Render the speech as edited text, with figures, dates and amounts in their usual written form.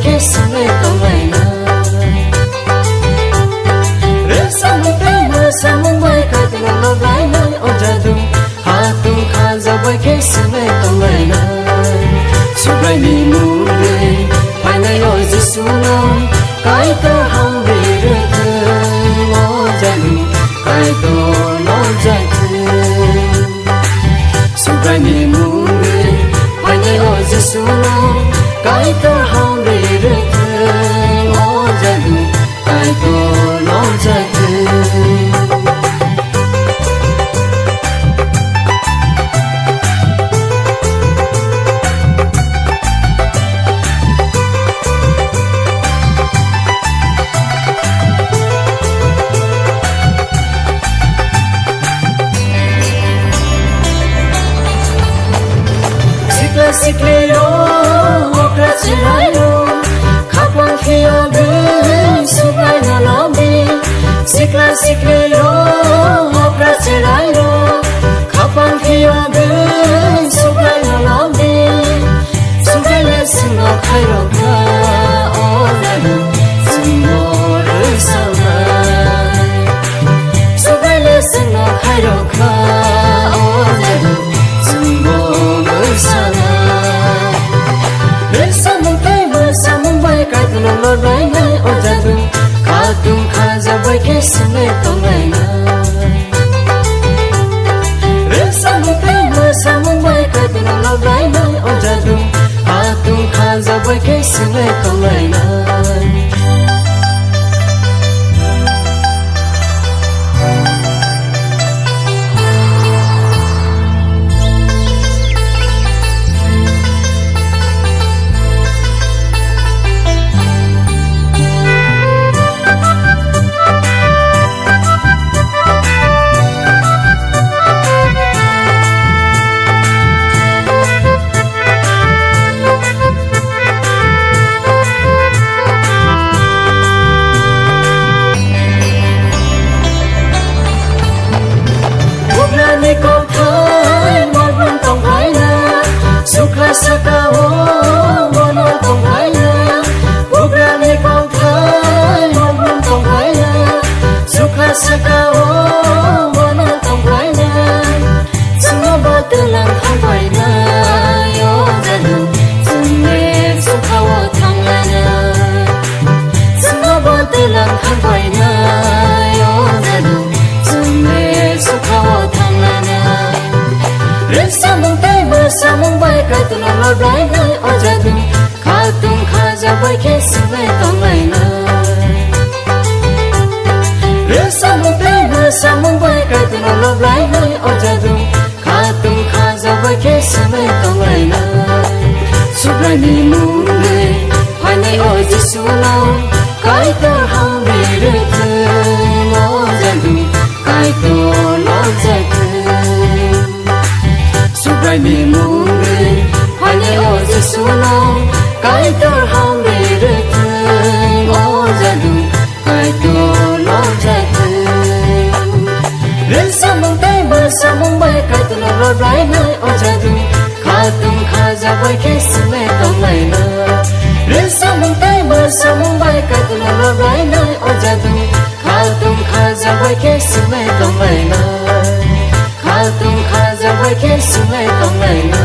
cái sương lệ tông lại na rê sa mông tay mơ sa mông bay cái tình nó lại na ôi cha tung ha tung kha ra bay cái sương lệ tông lại na su bay đi mù lệ phải nay ôi Giêsu nó cái tơ hồng về rơ thơ ôi cha tung cái tơ nó cha su bay đi mù lệ phải nay ôi Giêsu nó cái tơ hồng về rơ thơ ôi cha tung cái tơ nó cha Siklero, okra chirayo, khapang khio be, subai na lambi. Siklero, okra chirayo, khapang khio be, subai na lambi. Subai le sino khairo ka, onanu, sino rusama. Subai le sino khairo ka, onanu, sino rusama. Nó lại na ôi cha tung kha ra bay cái sương lệ tông lại na rê sa mông tay mơ sa mông bay cái tình nó lại na ôi cha tung kha ra bay cái sương lệ tông lại na Saka ho mono tong hai na bukan ni kong thai mono tong hai na sukha saka ho mono tong hai na sungo batelang thang hai na yo janu sunne sukha wo thang la na sungo batelang thang hai na yo janu sunne sukha wo thang la na resa mong tay mơ sa mong bay cái tụi nó lại na ôi cha tung kha ra bay cái sương lệ tông lại na rê sa mông tay mơ sa mông bay cái tụi nó lại na ôi cha tung kha ra bay cái sương lệ tông lại na su bay đi mù lệ phải nay ôi Giêsu nó cái tơ hồng về rơ thơ ôi cha cái tơ nó cha su bay đi mù lệ phải nay ôi Giêsu nó cái tơ hồng về rơ thơ ôi cha cái tơ nó cha rê sa mông tay mơ sa mông bay cái tơ nó lại na ôi cha tung kha ra bay cái sương lệ tông lại na rê sa mông tay mơ sa mông bay cái tơ nó lại na ôi cha tung kha ra bay cái sương lệ tông lại na tung kha ra bay cái sương lệ tông lại na